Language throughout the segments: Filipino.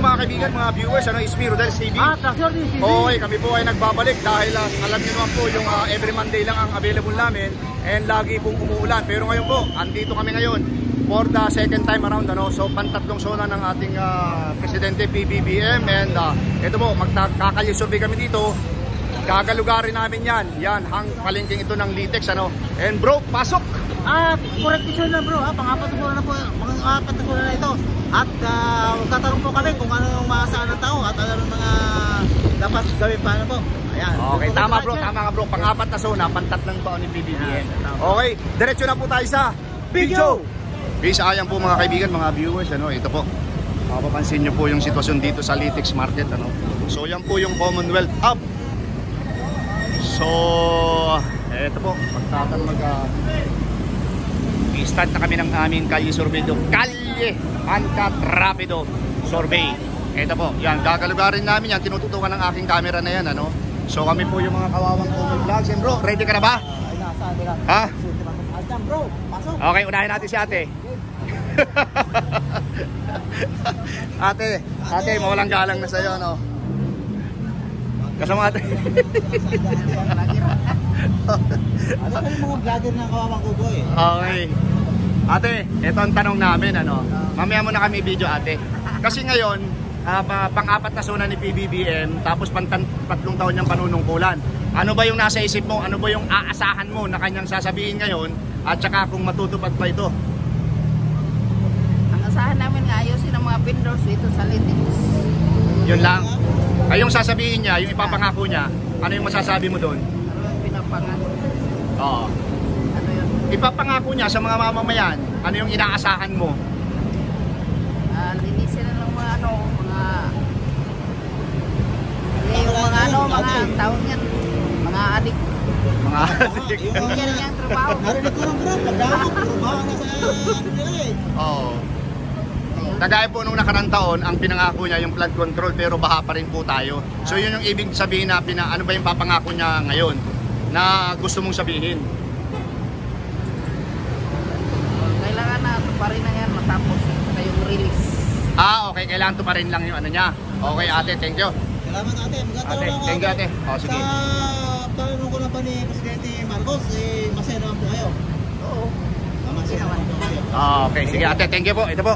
mga kaibigan, mga viewers, it's me, Rodel's TV. Traxor TV. Okay, kami po ay nagbabalik dahil alam niyo naman po yung every Monday lang ang available namin and lagi pong umuulan. Pero ngayon po, andito kami ngayon for the second time around. So pantatlong zona ng ating Presidente PBBM and ito po, magkakalye survey kami dito. Gagalugarin namin yan palengking ito ng Litex. And bro, pasok! Correction na bro, pang-apat na buwan na po, mga-apat na buwan na ito. At magtatanong po kami kung ano yung maasahan ng tao at ano yung mga dapat gawin pa na po. Ayan. Okay, tama bro, tama ka bro. Pang-apat na zona, pantatlong taon ni PBBM. Okay, diretso na po tayo sa video! Guys, ayan po mga kaibigan, mga viewers, ito po. Mapapansin nyo po yung sitwasyon dito sa Litex Market. So yan po yung Commonwealth Hub. So, ito po, i-start na kami ng aming kalye survey do. Kalye Angkat Rapido Survey. Ito po, yan, gagalugarin namin yan. Tinututukan ng aking camera na yan, So kami po yung mga kawawang Google Vlogs. And bro, ready ka na ba? Ha? Bro, pasok. Okay, unahin natin si ate. ate, mawalang galang na sa'yo, Kasama ate. Ano pa yung mga vlogger ng kawawang kubo Okay. Ate, ito ang tanong namin, Mamaya muna kami video, ate. Kasi ngayon, pang-apat na zona ni PBBM, tapos tatlong taon niyang panunungkulan. Ano ba yung nasa isip mo? Ano ba yung aasahan mo na kanyang sasabihin ngayon? At saka kung matutupad pa ito? Ang asahan namin nga ayusin ang mga vendors dito sa Litex. Yun lang. Ay yung sasabihin niya, yung ipapangako niya, ano yung masasabi mo doon? Ano yung pinapangako? Oo. Ano yun? Ipapangako niya sa mga mamamayan, ano yung inaasahan mo? Linisin na ng mga mga taon yan, mga adik. Mga adik. Yung yan yung trabaho. Narinig ko ng bro, trabaho na sa Oo. Kagaya po nung nakarang taon, ang pinangako niya yung flood control pero baha pa rin po tayo. So yun yung ibig sabihin na ano ba yung papangako niya ngayon na gusto mong sabihin? Kailangan na tuparin na yan matapos yung release. Okay, kailangan tuparin lang yung niya. Okay ate, thank you. Salamat ate, Ate, thank you ate. Sige. Sa tanong ko na pa ni Presidente Marcos, masaya naman po kayo. Oo. Masaya naman po kayo. Okay, sige ate, thank you po. Ito po.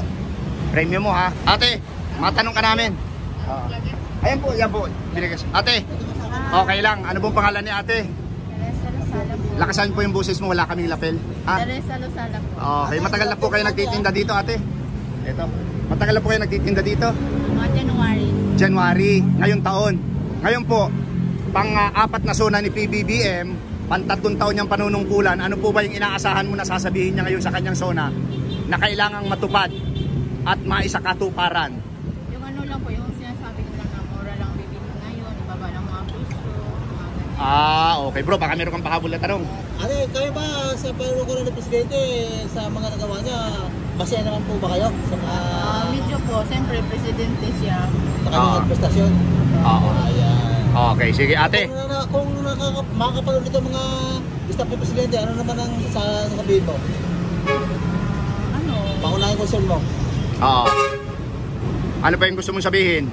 Premium mo ha. Ate, matanong ka namin. Ayan po, yan po. Ate, okay lang. Ano pong pangalan ni ate? Teresa Losala po. Lakasan po yung buses mo, wala kaming lapel. Teresa Losala po. Okay, matagal na po kayo nagtitinda dito ate? Ito. Matagal na po kayo nagtitinda dito? Mga January, ngayong taon. Ngayon po, pang-apat na zona ni PBBM, pantatlong taon niyang panunungkulan, ano po ba yung inaasahan mo na sasabihin niya ngayon sa kanyang zona na kailangang matupad at maisakatuparan? Yung ano lang po, yung sinasabi ko lang na mura lang bibili ngayon, ibaba lang mga piso, mga ganyan. Okay bro, baka meron kang pahabol na tanong. Ate, kayo ba sa panunungkulan ng Presidente sa mga nagawa niya, masaya naman po ba kayo sa mga Medyo po, siyempre presidente siya. sa kanyang prestasyon? Ayan. Okay, sige ate. Kung makakapanood nito mga staff ni Presidente, ano naman ang sasabihin mo? Ano? Pangunahing concern mo? Ano ba yung gusto mong sabihin?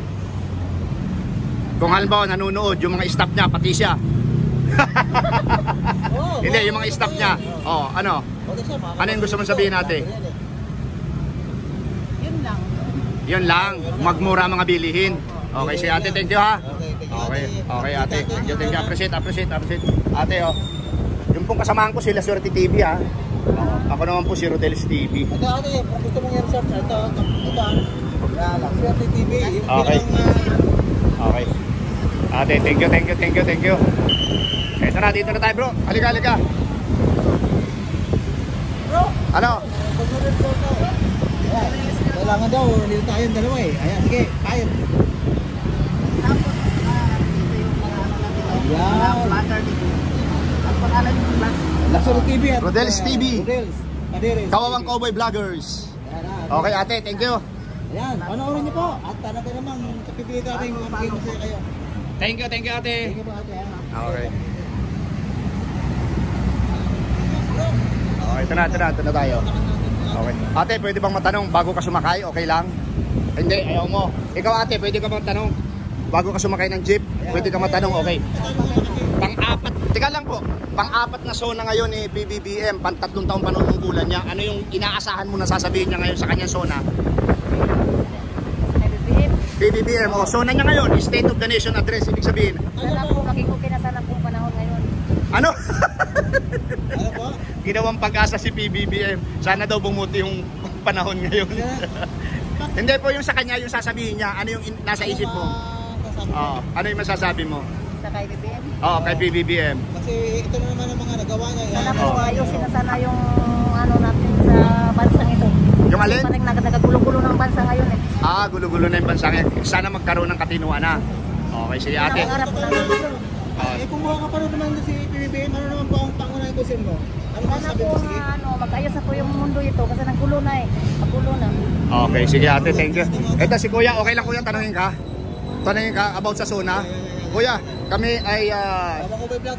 Kung halimbawa nanonood yung mga staff niya, pati siya. Hindi, yung mga staff niya. Ano? Ano yung gusto mong sabihin ate? Yun lang. Yun lang, magmura mga bilihin. Okay, si ate, thank you ha. Okay ate, thank you, appreciate. Ate yung pong kasamahan ko sila Swerte TV ha. Ako naman po si Rodel's TV. Ate, kung gusto mong i-research, ito, Swerte TV. Okay. Okay. Ate, thank you. Ito na, dito na tayo bro. Halika. Bro! Ano? Kailangan daw, dito tayong dalawa Ayan, sige, tayo. Tapos, dito yung mga Ayan. vlogger dito. Ang pangalan yung vlog. Swerte TV at Rodel's TV. Rodel's. Paderes. Kawawang Cowboy Vloggers. Okay ate, thank you. Ayan, panoorin niyo po. At talaga namang kapipili natin yung magiging masaya kayo. Thank you ate. Thank you po ate. Okay. Okay, ito na tayo. Okay. Ate, pwede bang matanong bago ka sumakay? Okay lang? Hindi, ayaw mo. Ikaw ate, pwede ka bang tanong? Bago ka sumakay ng jeep, pwede ka matanong, okay. Pang-apat, teka lang po, pang-apat na zona ngayon ni PBBM, pang-3 taong panunungkulan niya, ano yung inaasahan mo na sasabihin niya ngayon sa kanyang zona? PBBM, o zona niya ngayon, State of the Nation Address, ibig sabihin. Sana po, maging okay na sana po panahon ngayon. Ano? Ano po? Ginawang pag-asa si PBBM, sana daw bumuti yung panahon ngayon. Hindi po yung sa kanya, yung sasabihin niya, ano yung nasa isip mo? Ano yung masasabi mo? Sa kay BBM. Oo, kay PBBM. Kasi ito na naman ang mga nagawa niya. Sana po ayusin na sana yung ano natin sa bansang ito. Yung alin? Kasi parang nagkagulo-gulo ng bansa ngayon eh. Gulo-gulo na yung bansa ngayon. Sana magkaroon ng katinuan na. Okay, sige ate. Nangangarap po namin dito. Kumuha ka pa rin naman si PBBM, ano naman po ang pangunahing kusin mo? Ano Sana sabi po mo? Sige. mag-ayos na po yung mundo ito kasi naggulo na eh. Maggulo na. Okay, sige ate, thank you. Ito si kuya, okay lang kuya, tanungin ka? Tanungin ka about sa zona? Kuya, kami ay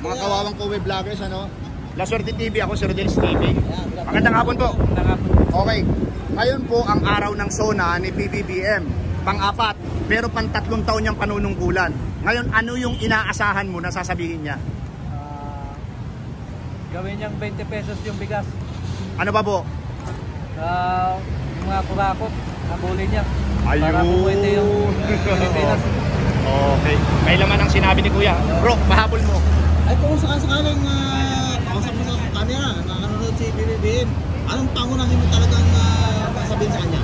mga kawawang Kowe vloggers, ano? La Suerte TV, ako si Rodel's TV. Magandang hapon po. Okay, ngayon po ang araw ng zona ni PBBM. Pang-apat, pero pang-3 taon niyang panunungkulan. Ngayon, ano yung inaasahan mo na sasabihin niya? Gawin niyang 20 pesos yung bigas. Ano ba po? Yung mga kurakot, nabuli niya. Ayun. Para bumuwente yung Pilipinas. Okay. May laman ang sinabi ni Kuya. Bro, pahabol mo. Ay kung sakaling kausap mo sa camera, nakanonood si PBBM, anong pangunahing mo talagang sabihin sa kanya?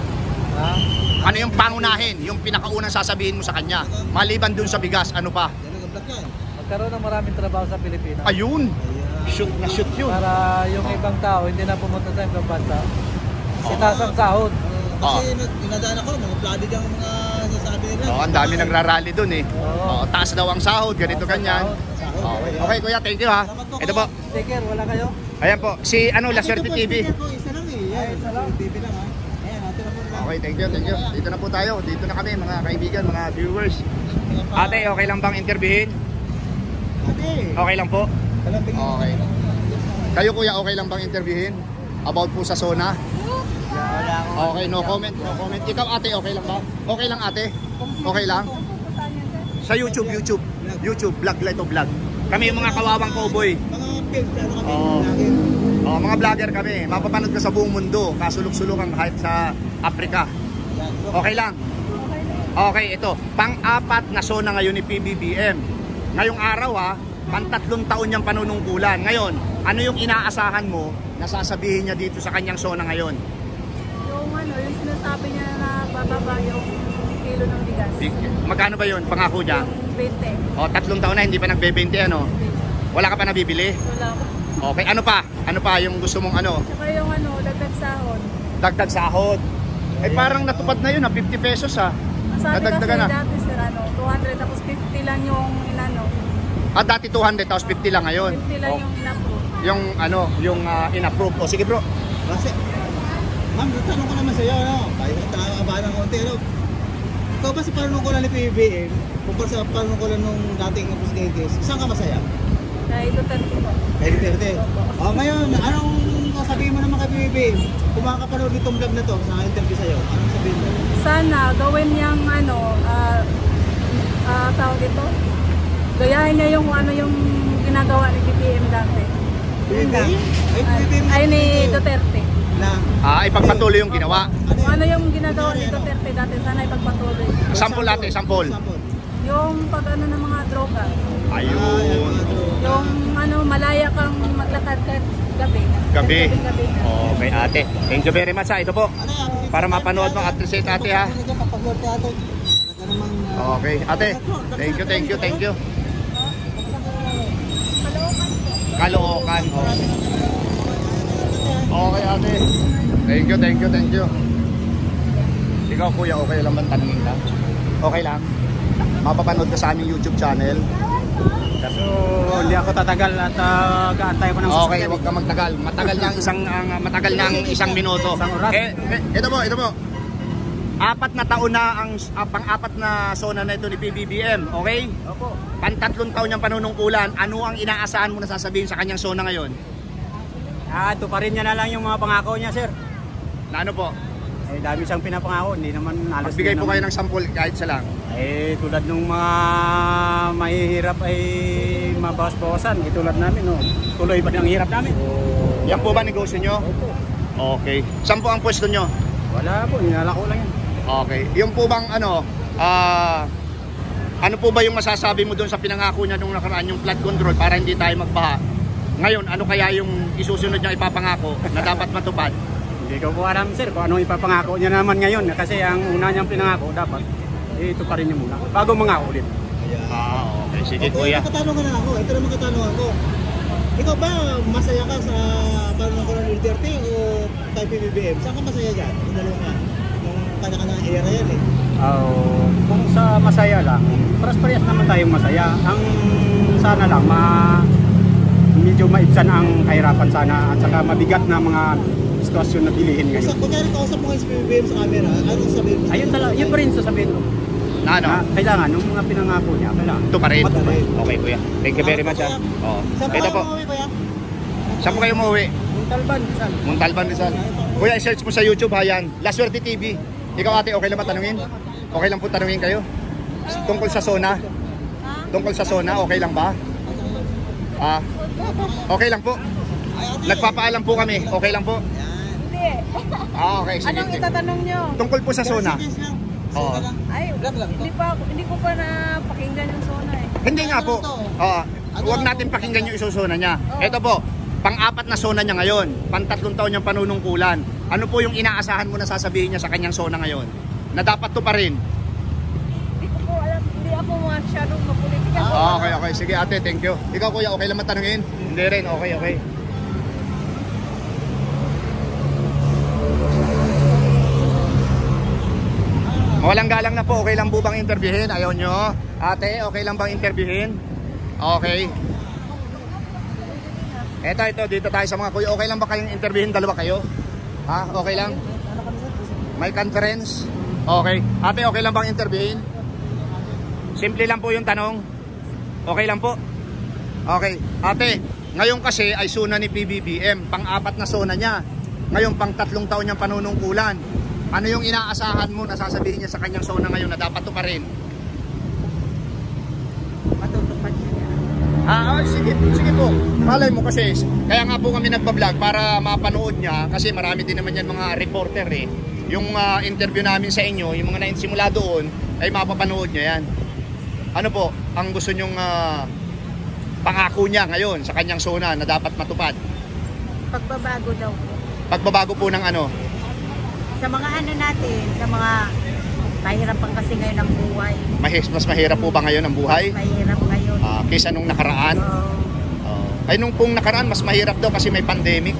Ano yung pangunahin? Yung pinakaunang sasabihin mo sa kanya? Maliban dun sa bigas, ano pa? Yan ang black yan. Magkaroon ng maraming trabaho sa Pilipinas. Ayun! Shoot na shoot yun. Para yung ibang tao hindi na pumunta sa ibang bansa. Itaas ang sahod. Kasi inadaan ako, mga blooded yung mga nasasabi nila. Ang dami nagrarally dun eh. Oo. Taas daw ang sahod, ganito ganyan. Okay. Okay kuya, thank you ha. Ito po. Sticker, wala kayo? Ayan po, si La Suerte TV. Isa lang eh. Yan, isa lang. TV lang ha. Ayan, natin na po lang. Okay, thank you, thank you. Dito na po tayo. Dito na kami mga kaibigan, mga viewers. Ate, okay lang bang interviewin? Ate, Okay lang po? kalaping. Okay. Kayo kuya, okay lang bang interviewin? About po sa zona? Okay, no comment, no comment. Ikaw ate, okay lang ba? Okay lang ate? Okay lang? Sa YouTube, vlog, Leto Vlog. Kami yung mga kawawang cowboy. Mga page, ano kami, Oo. lagi. Mga vlogger kami. Mapapanood ka sa buong mundo. Kasulok-sulukan kahit sa Africa. Yan, bro. Okay lang? Okay, ito. Pang-apat na zona ngayon ni PBBM. Ngayong araw ha, pang-3 taon niyang panunungkulan. Ngayon, ano yung inaasahan mo na sasabihin niya dito sa kanyang zona ngayon? Yung sinasabi niya na bababa yung kilo ng bigas. Magkano ba yun? Pangako niya? 20. 3 taon na hindi pa nagbe-20 ano? Wala ka pa nabibili? Wala ko. Okay, ano pa? Ano pa yung gusto mong ano? Saka yung dagdag sahod. Dagdag sahod. Eh parang natupad na yun 50 pesos ha. Sabi Nadagdagan kasi na. dati sir, 200 tapos 50 lang yung inano. Dati 200 tapos 50 lang ngayon. 50 lang yung inapprove. Yung in-approve. O sige bro. Kasi, ma'am, tanong ko naman sa iyo, no? Tayo ba ng konti, no? Ikaw ba sa panunungkulan ni PBBM, kumpara sa panunungkulan nung dating presidente, saan ka masaya? Kaya ito tanto po. Kay Duterte. Ngayon, anong sabihin mo naman kay PBBM? Kung makakapanood itong vlog na to, sa interview sa'yo, anong sabihin mo? Sana gawin niyang tawag ito. Gayahin niya yung yung ginagawa ni BBM dati. PBBM? Ay, PBBM. Ay ni Duterte. Na, Ipagpatuloy yung ginawa. Kung ano yung ginagawa ni Duterte dati, sana ipagpatuloy. Sample ate, sample. Yung pag ng mga droga. Ayun. Yung malaya kang maglakad kahit gabi. Gabi. Gabi. Okay ate. Thank you very much ha. Ito po. Para mapanood mo appreciate ate ha. Kapag-load ka ito, namang... Okay ate. Thank you. Caloocan. Okay ate. Thank you. Ikaw kuya, okay lang bang tanungin ka? Okay lang? Mapapanood ka sa aming YouTube channel. So, hindi ako tatagal at gaantay ko ng Okay, huwag ka magtagal. Matagal na ang isang minuto. Isang oras. Ito po. 4 na taon na ang pang-apat na zona na ito ni PBBM, okay? Opo. Pang-3 taon niyang panunungkulan, ano ang inaasahan mo na sasabihin sa kanyang zona ngayon? Ito pa rin niya na lang yung mga pangako niya, sir. Na ano po? dami siyang pinapangako, hindi naman alas. Magbigay po kayo ng sample kahit isa lang. Tulad nung mga mahihirap ay mabawas-bawasan, tulad namin, no. Tuloy pa ang hirap namin. Yan po ba negosyo nyo? Okay. Saan po ang pwesto nyo? Wala po, nilalako lang yan. Okay. Yung po bang ano po ba yung masasabi mo doon sa pinangako niya nung nakaraan yung flood control para hindi tayo magbaha? Ngayon, ano kaya yung isusunod niya ipapangako na dapat matupad? Hindi ko po alam, sir, kung anong ipapangako niya naman ngayon. Kasi ang una niyang pinangako, dapat ito pa rin niya muna bago mangako ulit. Okay. Sige, Okay, kuya. katanungan na ako. Ito naman katanungan ko. Ikaw ba masaya ka sa panunungkulan ng Duterte o kay PBBM? Saan ka masaya dyan? Yung dalawa ka. Yung kanya-kanyang era yan eh. Kung sa masaya lang, parehas naman tayong masaya. Ang sana lang, medyo maibsan ang kahirapan sana at saka mabigat na mga sitwasyon na bilihin ngayon. Kunyari kausap mo kayo sa PBBM sa camera, ano sabihin mo? Ayun talaga, yun pa rin sasabihin ko. Na ano? Kailangan, nung mga pinangako niya, kailangan. Ito pa rin. Matuloy. Okay, kuya. Thank you very much. Oo. Saan Ito pa po. kayo umuwi, kuya? Saan po kayo umuwi? Talban, saan? Muntalban Rizal. Kuya, i-search mo sa YouTube ha yan. La Suerte TV. Ikaw ate, okay lang ba tanungin? Okay lang po tanungin kayo? Tungkol sa zona? Tungkol sa zona, okay lang ba? Okay lang po. Nagpapaalam po kami. Okay lang po? Hindi. Okay, sige. Anong itatanong nyo? Tungkol po sa zona. Oo. Ay, hindi ko pa napakinggan yung zona eh. Hindi nga po. Huwag natin pakinggan yung isusona niya. Ito po, pang-apat na zona niya ngayon. Pang-3 taon niyang panunungkulan. Ano po yung inaasahan mo na sasabihin niya sa kanyang zona ngayon? Na dapat to pa rin. Hindi ko po alam. Hindi ako masyadong mapolitika. Okay. Sige ate, thank you. Ikaw kuya, okay lang matanungin? Hindi rin, okay. Walang galang na po, okay lang po bang interviewin? Ayaw nyo? Ate, okay lang bang interviewin? Okay. Ito, dito tayo sa mga kuya. Okay lang ba kayong interviewin? Dalawa kayo? Okay lang? May conference? Okay. Ate, okay lang bang interviewin? Simple lang po yung tanong. Okay lang po? Okay. Ate, ngayon kasi ay zona ni PBBM. Pang-4 na zona niya. Ngayon, pang-3 taon niyang panunungkulan. Ano yung inaasahan mo na sasabihin niya sa kanyang zona ngayon na dapat to pa rin? Matutupad niya. Sige po. Malay mo kasi, kaya nga po kami nagpa-vlog para mapanood niya kasi marami din naman yan mga reporter eh. Yung interview namin sa inyo, yung mga nainsimula doon, ay mapapanood niya yan. Ano po, ang gusto nyong pangako niya ngayon sa kanyang zona na dapat matupad? Pagbabago daw po. Pagbabago po ng ano? Sa mga ano natin, sa mga mahirapan kasi ngayon ang buhay. Mas mahirap po ba ngayon ang buhay? Mahirap ngayon. Kaysa nung nakaraan? Ay nung pong nakaraan, mas mahirap daw kasi may pandemic.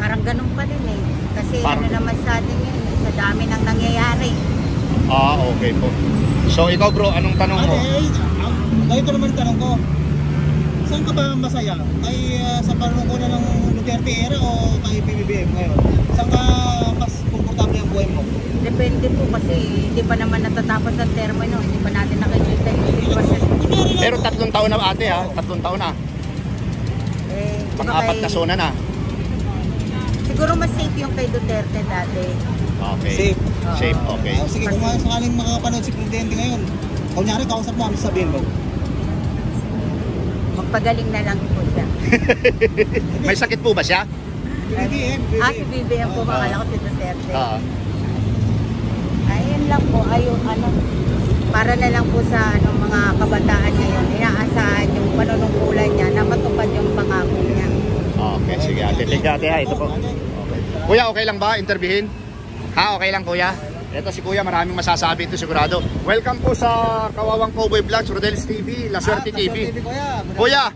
Parang ganun pa din eh. Kasi Parang- ano naman sa atin yun, sa dami nang nangyayari. Okay po. So ikaw bro, anong tanong mo? Ito naman yung tanong ko. Saan ka ba masaya? Ay sa panunungkulan ng Duterte era o kay PBBM ngayon? Saan ka mas komportable ang buhay mo? Depende po kasi hindi pa naman natatapos ang termo no. Hindi pa natin nakikita yung sitwasyon. Pero 3 taon na ate 3 taon na. Pang-4 na zona na. Siguro mas safe yung kay Duterte dati. Okay. Safe. Safe, okay. Sige, kung sakaling makapanood si Presidente ngayon, kunyari kausap mo, ano sabihin mo? Magpagaling na lang po siya. May sakit po ba siya? PBBM. Si BBM po, makala ko si Duterte. Ayun lang po, para na lang po sa mga kabataan ngayon, inaasahan yung panunungkulan niya na matupad yung pangako niya. Okay, sige ate. Thank you ate ito po. Okay. Kuya, okay lang ba interviewin? Okay lang kuya? Ito si kuya, maraming masasabi ito sigurado. Welcome po sa Kawawang Cowboy Vlogs, Rodel's TV, La Suerte TV. Kuya,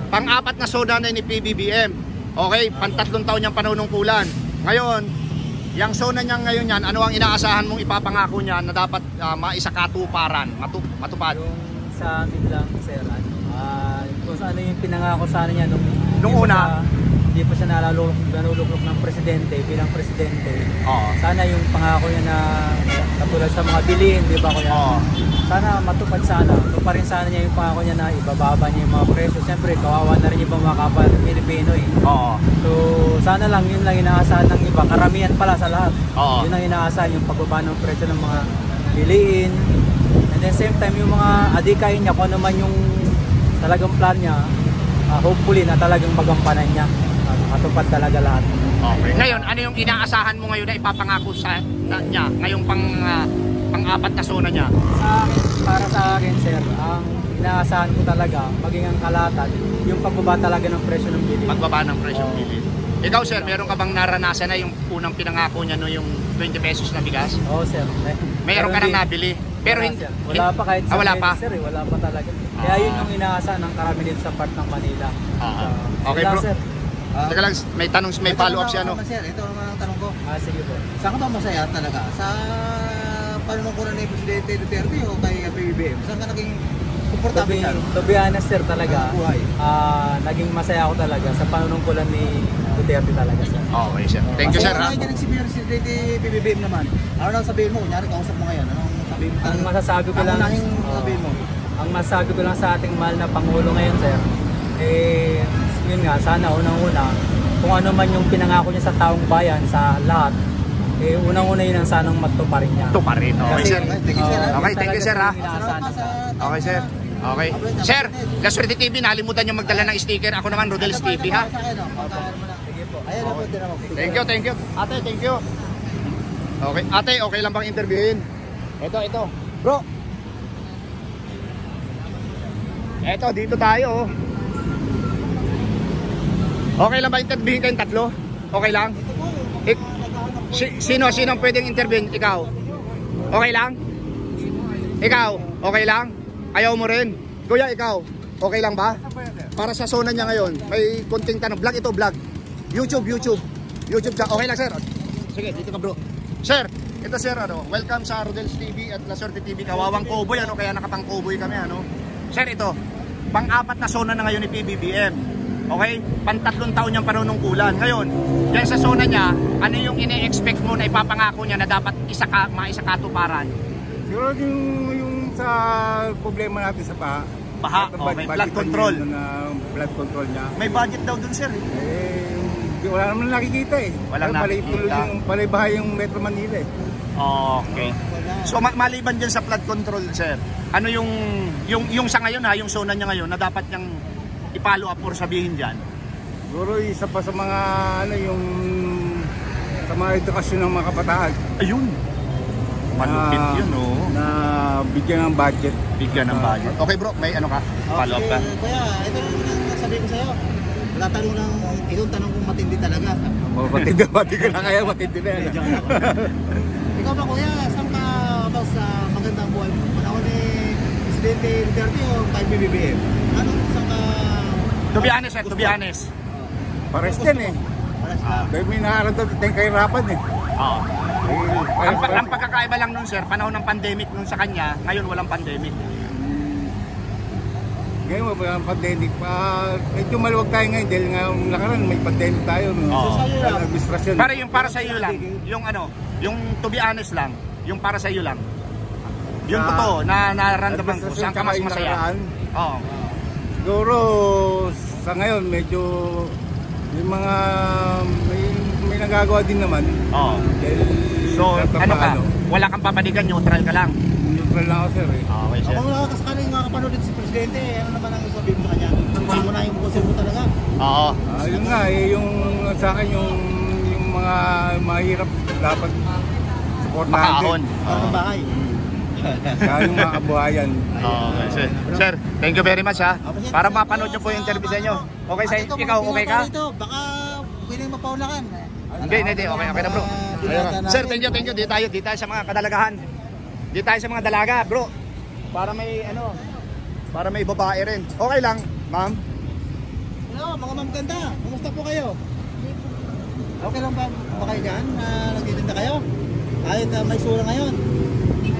pang-4 na zona na ni PBBM. Okay, pang-3 taon niyang panunungkulan. Ngayon, yung zona niya ngayon yan, ano ang inaasahan mong ipapangako niya na dapat maisakatuparan, matupad? Yung sa amin lang, sir, kung ano yung pinangako sana niya nung Nung una? hindi pa siya naluluklok ng presidente bilang presidente. Oo. Sana yung pangako niya na katulad sa mga bilihin, di ba kuya? Oo. Sana matupad sana. Tuparin sana niya yung pangako niya na ibababa niya yung mga presyo. Siyempre, kawawa na rin yung mga kapal Pilipino eh. Oo. So, sana lang yun lang inaasahan ng iba. Karamihan pala sa lahat. Oo. Yun ang inaasahan, yung pagbaba ng presyo ng mga bilihin. And then same time, yung mga adikain niya, kung ano man yung talagang plan niya, hopefully na talagang magampanan niya. Matupad talaga lahat. Okay. Ngayon, ano yung inaasahan mo ngayon na ipapangako sa niya? Ngayong pang-apat na zona niya? Para sa akin, sir, ang inaasahan ko talaga, maging ang kalahatan, yung pagbaba talaga ng presyo ng bilihin. Pagbaba ng presyo ng bilihin. Ikaw, sir, meron ka bang naranasan na yung unang pinangako niya no, yung 20 pesos na bigas? Oo, sir. Meron ka nang nabili? Pero wala, sir. Wala pa kahit sa wala pa? sir, wala pa talaga. Kaya yun yung inaasahan ng karamihan sa part ng Manila. Okay, wala, bro. Sir. Teka lang, may follow-up siya, no? Sir, ito naman ang tanong ko. Sige po. Saan ka ba masaya talaga? Sa panunungkulan ni Presidente Duterte o kay PBBM? Saan ka naging komportable siya? To be honest, sir, talaga, Buhay. naging masaya ako talaga sa panunungkulan ni Duterte talaga, sir. Okay, sir. Thank you, sir. Kung nandiyan si Presidente PBBM naman, ano lang sabihin mo? Kunyari, kausap mo ngayon. Anong sabihin mo? Ang masasabi ko lang, sabihin mo? ang masasabi ko lang sa ating mahal na Pangulo ngayon, sir, yun nga, sana unang-una, kung ano man yung pinangako niya sa taong bayan, sa lahat, unang-una yun ang sanang magtuparin niya. Tuparin. Okay, sir. Thank you, sir. Okay, thank you, sir, ha? Okay, Okay, sir. Okay. Sir, La Suerte TV, nalimutan niyo magdala ng sticker. Ako naman, Rodel's TV, ha? Sige po. Ayan ako, din ako. Thank you, thank you. Ate, thank you. Okay, ate, okay lang bang interviewin? Ito. Bro. Ito, dito tayo. Okay lang ba interviewin kayong tatlo? Okay lang? Sino ang pwedeng interviewin? Ikaw? Okay lang? Ikaw? Okay lang? Ayaw mo rin? Kuya, ikaw? Okay lang ba? Para sa zona niya ngayon, may konting tanong. Vlog ito, vlog. YouTube ka. Okay lang, sir. Sige, dito ka, bro. Sir, ito, sir, welcome sa Rodel's TV at La Suerte TV. Kawawang Cowboy, kaya nakapang Cowboy kami, Sir, ito, pang-apat na zona na ngayon ni PBBM. Okay? Pantatlong taon niyang panunungkulan. Ngayon, yan sa zona niya, ano yung ine-expect mo na ipapangako niya na dapat maisakatuparan? Siguro yung sa problema natin sa Baha, okay. Flood control. Flood control niya. May budget daw dun, sir. Wala naman nakikita eh. Walang nakikita. Palay yung Metro Manila eh. Okay. So maliban dyan sa flood control, sir, ano yung sa ngayon, yung zona niya ngayon na dapat niyang i-follow up or sabihin dyan? Siguro isa pa sa mga sa mga edukasyon ng mga kabataan. Ayun. Malupit yun, na bigyan ng budget. Okay, bro, may ano ka? Follow up ka? Kuya, ito yung nasabihin ko sa'yo. Wala tanong lang, itong tanong kung matindi talaga. Matindi ka na kaya, matindi na yan. Ikaw ba, kuya, saan ka ba sa magandang buhay mo? Panahon ni Presidente Duterte o kay PBBM? Saan ka... To be honest, sir, to be honest. Pares din eh. Dahil may nakakarap tayong kahirapan eh. Oo. Ang pagkakaiba lang nun, sir, panahon ng pandemic nun sa kanya, ngayon walang pandemic. Ngayon walang pandemic. Medyo maluwag tayo ngayon dahil ngayong nakaraan may pandemic tayo. Administrasyon. Para sa iyo lang, yung to be honest lang, yung para sa iyo lang. Yung totoo na nararamdaman ko, saan ka mas masaya? Oo. Siguro sa ngayon medyo yung mga may nagagawa din naman. Oo. So, wala kang papanigan, neutral ka lang. Neutral lang ako, sir. Okay, sir. Kung nakakasakaling makapanood din si Presidente, ano naman ang sabihin mo sa kanya? Hindi mo na yung boses mo talaga. Oo. Yun nga, yung sa akin yung mga mahirap dapat supportahan. Makaahon. Sa bahay. Kaya yung mga kabuhayan. Okay, sir. Sir, thank you very much, ha. Para mapanood nyo po yung interview sa inyo. Okay, sa ikaw, okay ka? Baka piling mapaulakan. Hindi, okay na, bro. Sir, thank you. Di tayo sa mga kadalagahan. Di tayo sa mga dalaga, bro. Para may babae rin. Okay lang, ma'am. Hello, mga ma'am ganda. Kumusta po kayo? Okay lang ba kayo dyan? Nagtitinda kayo? Kahit may sura ngayon.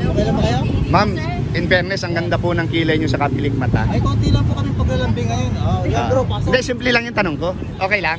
Okay lang ba kayo? Ma'am, in fairness, ang ganda po ng kilay nyo sa kapilikmat, ha. Ay, konti lang po kami paglalambing ngayon. Yan bro, pasok. Hindi, simple lang yung tanong ko. Okay lang?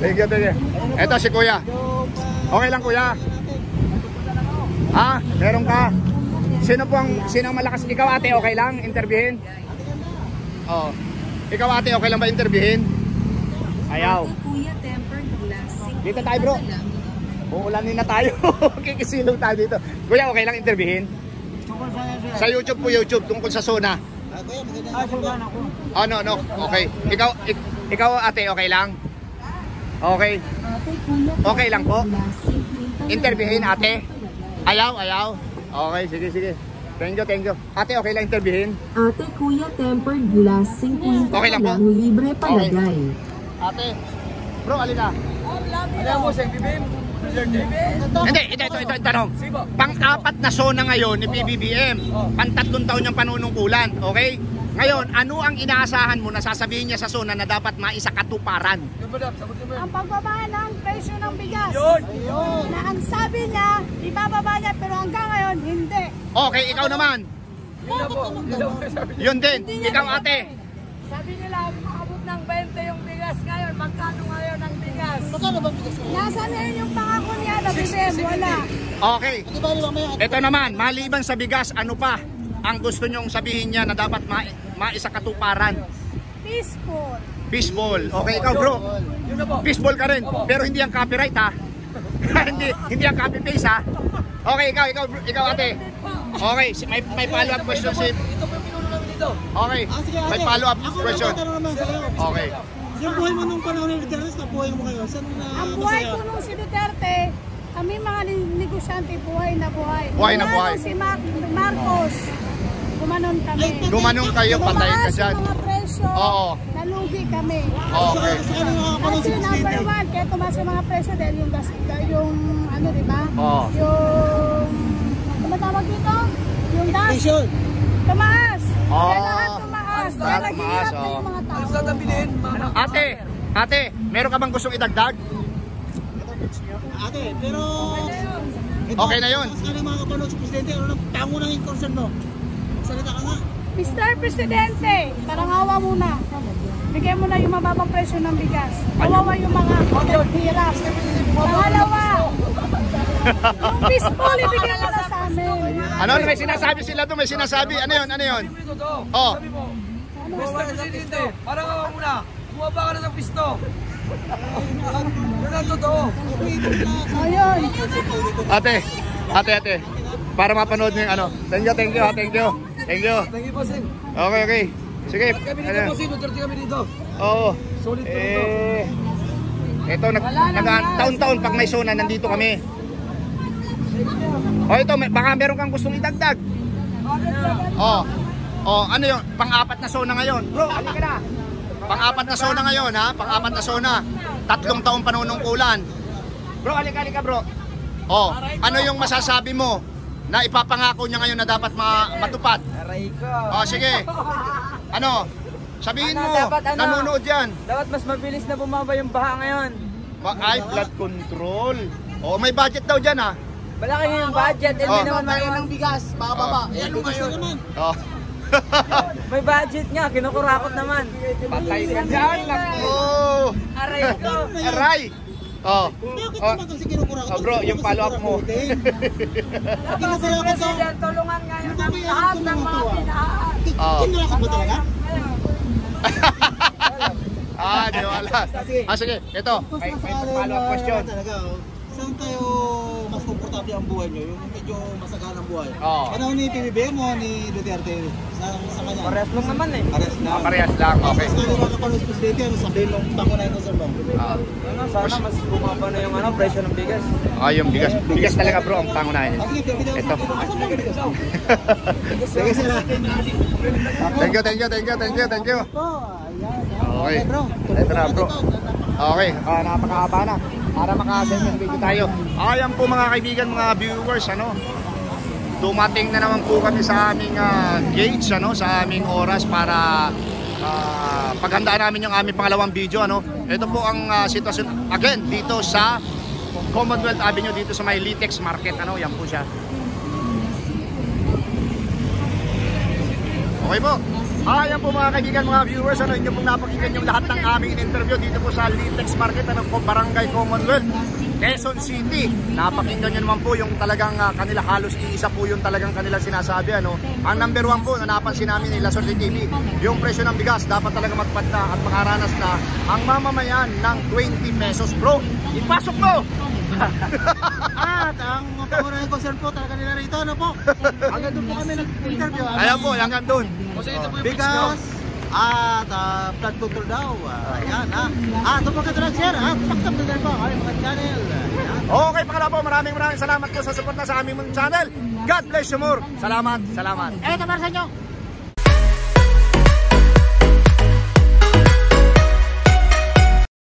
Thank you, thank you. Ito si Kuya. Okay lang, Kuya? Ha? Meron ka? Sino ang malakas? Ikaw, ate, okay lang interviewin? Oo. Ikaw, ate, okay lang ba interviewin? Ayaw. Dito tayo, bro. Uulanin na tayo. Kikisilong tayo dito. Kuya, okay lang interviewin? Sa YouTube po, YouTube, tungkol sa Sona. Oh, no. Okay. Ikaw, ate, okay lang? Okay. Okay lang po. Interviewin, ate? Ayaw. Okay, sige. Thank you. Ate, okay lang interviewin? Ate, Kuya, tempered glass, 50 Okay lang po. libre palagay. Ate, bro, alika. Hindi, ito tanong. Pang-apat na Sona ngayon ni PBBM. Pang-3 taon niyang panunungkulan, okay? Ngayon, ano ang inaasahan mo na sasabihin niya sa Sona na dapat maisakatuparan? Ang pagbaba ng presyo ng bigas. Na ang sabi niya, ibababa niya pero hanggang ngayon, hindi. Okay, ikaw naman. Yun din. Ikaw, ate. Sabi nila, maabot ng 20 yung bigas ngayon. Magkano ngayon ang bigas? Nasaan na yun yung pangako niya na BBM? Wala. Okay. Ito naman, maliban sa bigas, ano pa ang gusto nyong sabihin niya na dapat maisakatuparan? Peaceful. Peaceful. Okay, ikaw, bro. Peaceful ka rin. Pero hindi ang copyright, ha? hindi ang copy paste, ha? Okay, ikaw, ate. Okay, may follow-up question si... Okay, may follow-up question. Okay. Yung buhay mo nung panahon ni Duterte, buhay mo ngayon, saan na Ang buhay ko nung si Duterte, kami mga negosyante, buhay na buhay. Buhay na buhay. Si Marcos, gumanon kami. Gumanong kayo, patayin ka dyan. Tumaas yung mga presyo, Oo. nalugi kami. Okay. Kasi number 1, kaya tumaas yung mga presyo dahil yung ano, di ba? Oo. Yung, ano tawag dito? Yung gas. Tumaas. Oo. Kaya lahat tumaas. Kaya Lahat naghihirap tumaas, na yung mga tao. Ate, meron ka bang gustong idagdag? Ate, pero... Okay na yun. Mas mga kapanood sa Presidente, ano nang pangunahing concern mo? Salita ka nga. Mr. Presidente, tarangawa muna. Bigyan mo na yung mababang presyo ng bigas. Kawawa yung mga hirap. Pangalawa, yung peaceful, ibigyan mo na sa amin. Ano, may sinasabi sila doon, may sinasabi. Ano yun? Oh. Mr. Presidente, parang awa muna. Bumaba ka na ng pisto. ang totoo. Ayun. Ate. Para mapanood niyo yung ano. Thank you. Thank you, bossing. Okay. Sige. Ba't kami dito, bossing? Duterte kami dito. Oo. Solid to dito. Ito, taon-taon pag may zona, nandito kami. Ito, baka meron kang gustong idagdag. Ano yung pang-apat na zona ngayon? Bro, halika na. Pang-apat na zona ngayon, ha? Pang-apat na zona. 3 taong panunungkulan. Bro, halika bro. Ano yung masasabi mo na ipapangako niya ngayon na dapat matupad? Aray ko. Sige. Ano? Sabihin mo, dapat nanonood yan. Dapat mas mabilis na bumaba yung baha ngayon. Ay, flood control. May budget daw dyan, ha? Malaki yung budget, hindi naman Tayo ng bigas, bababa. Ano ngayon? may budget nga, kinukurakot naman. Patay ka dyan. Aray ko. Aray. Bakit naman kasi kinukurakot? Bro, yung follow-up mo. Kinukurakot daw. Tulungan ngayon ang lahat ng mga pinahaan. Kinukurakot ba talaga? Di wala. Sige, ito. May follow-up question. Saan tayo mas komportable ang buhay nyo? Yung medyo masagaan ang buhay. Oo. Ni PBBM mo ni Duterte? Sa kanya? Parehas lang naman eh. Parehas lang. Parehas lang, okay. Mas kanya lang napanood presidente, sabihin nung pangunay ko sa bang. Sana mas bumaba na yung presyo ng bigas. Yung bigas. Bigas talaga bro, ang pangunahin. Ito. Sige sila. Thank you. Okay. Ito na bro. Okay, napakahaba na. Para maka-send ng video tayo. Ayan po mga kaibigan, mga viewers, dumating na naman po kami sa aming gauge, sa aming oras para paghandaan namin yung aming pangalawang video, Ito po ang sitwasyon again dito sa Commonwealth Avenue, dito sa may Litex Market, yan po siya. Okay po. Ayan po mga kaibigan, mga viewers, inyo pong napakinggan yung lahat ng aming interview dito po sa Litex Market, Barangay Commonwealth, Quezon City. Napakinggan nyo naman po yung talagang kanila, halos iisa po yung talagang kanilang sinasabi, Ang number 1 po na napansin namin ni La Suerte TV, yung presyo ng bigas dapat talaga magpad na at makaranas na ang mamamayan ng 20 pesos, bro. Ipasok mo! At ang pangunahing concern po talaga nila rito, po? Hanggang doon po kami nag-interview. Ayan po, hanggang doon. Bigas at flood control daw. Ayan, tupag ito lang share at pagsabdagan po ang mga channel. Okay, pangalawa po, maraming salamat po sa support na sa aming channel. God bless you more. Salamat. Eto para sa inyo.